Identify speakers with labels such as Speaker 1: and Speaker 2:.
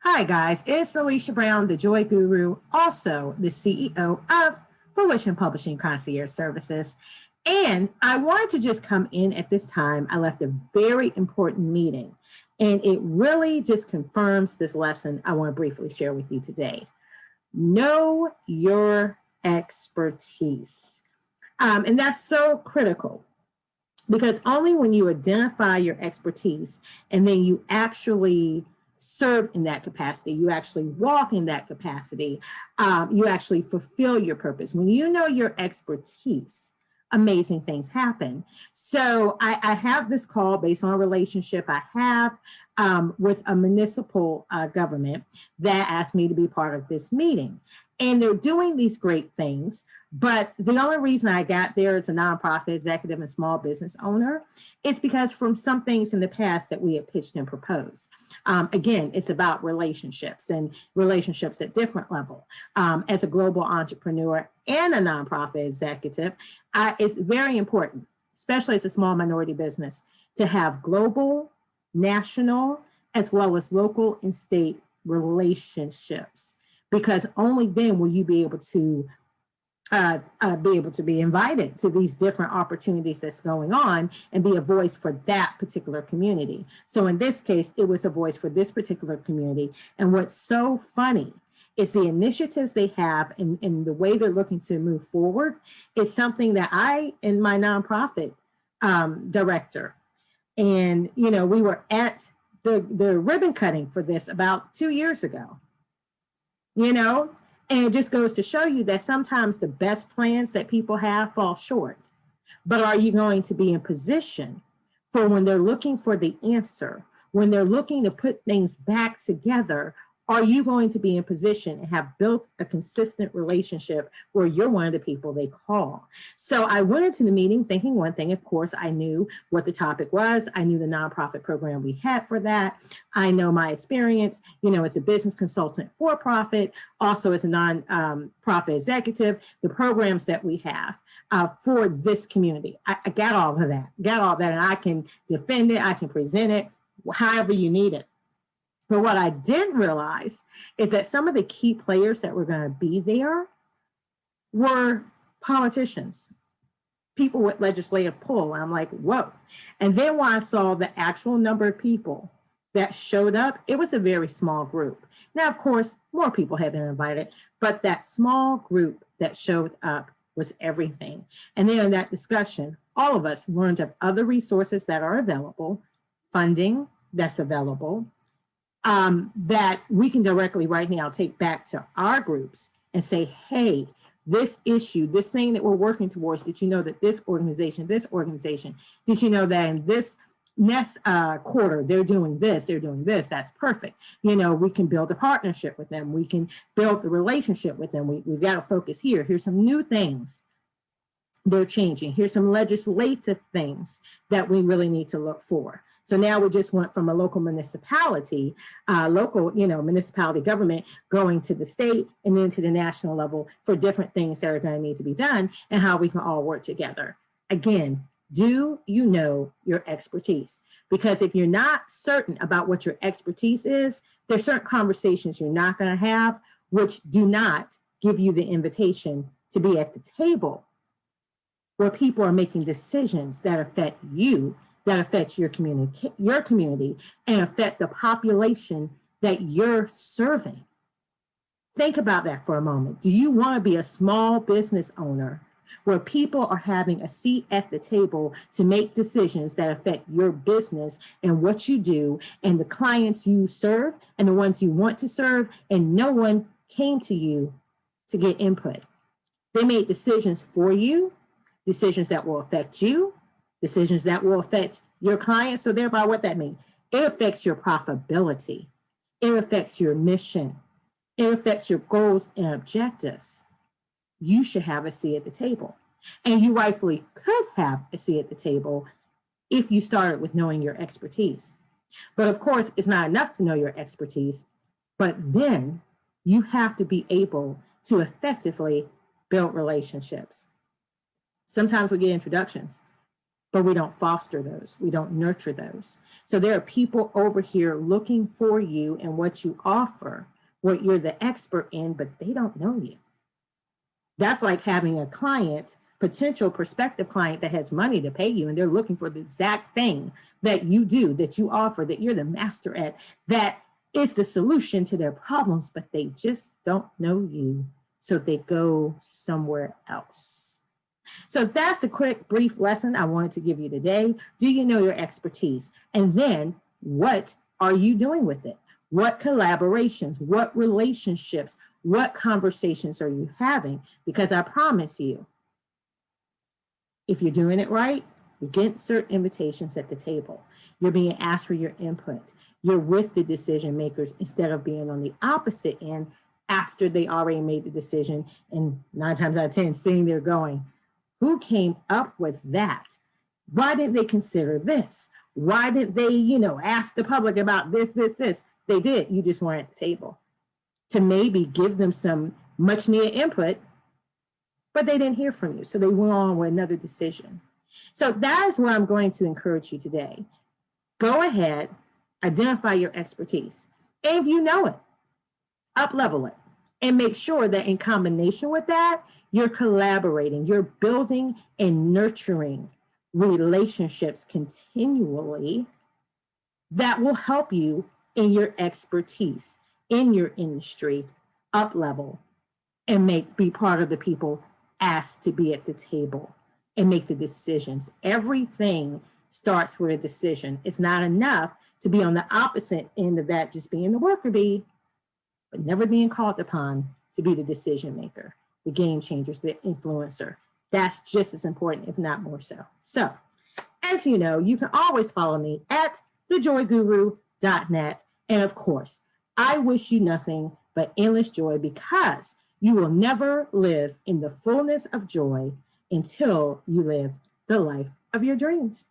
Speaker 1: Hi, guys. It's Alicia Brown, the Joy Guru, also the CEO of Fruition Publishing Concierge Services. And I wanted to just come in at this time. I left a very important meeting, and it really just confirms this lesson I want to briefly share with you today. Know your expertise. And that's so critical because only when you identify your expertise and then you actually serve in that capacity, you actually walk in that capacity, you actually fulfill your purpose. When you know your expertise, amazing things happen. So I have this call based on a relationship I have with a municipal government that asked me to be part of this meeting. And they're doing these great things. But the only reason I got there as a nonprofit executive and small business owner is because from some things in the past that we had pitched and proposed. Again, it's about relationships and relationships at different level. As a global entrepreneur and a nonprofit executive, it's very important, especially as a small minority business, to have global, national, as well as local and state relationships, because only then will you be able to be invited to these different opportunities that's going on and be a voice for that particular community. So in this case, it was a voice for this particular community. And what's so funny is the initiatives they have and the way they're looking to move forward is something that I, in my nonprofit director, and we were at the ribbon cutting for this about 2 years ago. And it just goes to show you that sometimes the best plans that people have fall short. But are you going to be in position for when they're looking for the answer, when they're looking to put things back together? Are you going to be in position and have built a consistent relationship where you're one of the people they call? So I went into the meeting thinking one thing. Of course, I knew what the topic was. I knew the nonprofit program we had for that. I know my experience, as a business consultant for profit, also as a non-profit executive, the programs that we have for this community. I got all of that, and I can defend it. I can present it however you need it. But what I didn't realize is that some of the key players that were going to be there were politicians, people with legislative pull. And I'm like, whoa. And then when I saw the actual number of people that showed up, it was a very small group. Now, of course, more people had been invited, but that small group that showed up was everything. And then in that discussion, all of us learned of other resources that are available, funding that's available, that we can directly right now take back to our groups and say, hey, this issue, this thing that we're working towards, did you know that this organization, did you know that in this next quarter, they're doing this, that's perfect. We can build a partnership with them. We can build a relationship with them. We've got to focus here. Here's some new things they're changing. Here's some legislative things that we really need to look for. So now we just went from a local municipality, municipality government going to the state and then to the national level for different things that are going to need to be done and how we can all work together. Again, do you know your expertise? Because if you're not certain about what your expertise is, there's certain conversations you're not going to have, which do not give you the invitation to be at the table where people are making decisions that affect you, that affect your community, and affect the population that you're serving. Think about that for a moment. Do you want to be a small business owner where people are having a seat at the table to make decisions that affect your business and what you do and the clients you serve and the ones you want to serve, and no one came to you to get input? They made decisions for you, decisions that will affect you, decisions that will affect your clients. So thereby what that means, it affects your profitability. It affects your mission. It affects your goals and objectives. You should have a seat at the table. And you rightfully could have a seat at the table if you started with knowing your expertise. But of course, it's not enough to know your expertise, but then you have to be able to effectively build relationships. Sometimes we get introductions, but we don't foster those. We don't nurture those. So there are people over here looking for you and what you offer, what you're the expert in, but they don't know you. That's like having a client, potential prospective client that has money to pay you, and they're looking for the exact thing that you do, that you offer, that you're the master at, that is the solution to their problems, but they just don't know you. So they go somewhere else. So that's the quick, brief lesson I wanted to give you today. Do you know your expertise? And then what are you doing with it? What collaborations, what relationships, what conversations are you having? Because I promise you, if you're doing it right, you're getting certain invitations at the table. You're being asked for your input. You're with the decision makers instead of being on the opposite end after they already made the decision. And 9 times out of 10, sitting there going, who came up with that? Why didn't they consider this? Why didn't they, ask the public about this? They did. You just weren't at the table to maybe give them some much needed input, but they didn't hear from you. So they went on with another decision. So that is what I'm going to encourage you today. Go ahead, identify your expertise. And if you know it, up-level it. And make sure that in combination with that, you're collaborating, you're building and nurturing relationships continually that will help you in your expertise, in your industry, up-level, and be part of the people asked to be at the table and make the decisions. Everything starts with a decision. It's not enough to be on the opposite end of that, just being the worker bee, but never being called upon to be the decision maker, the game changers, the influencer. That's just as important, if not more so. So, as you know, you can always follow me at thejoyguru.net. And of course, I wish you nothing but endless joy, because you will never live in the fullness of joy until you live the life of your dreams.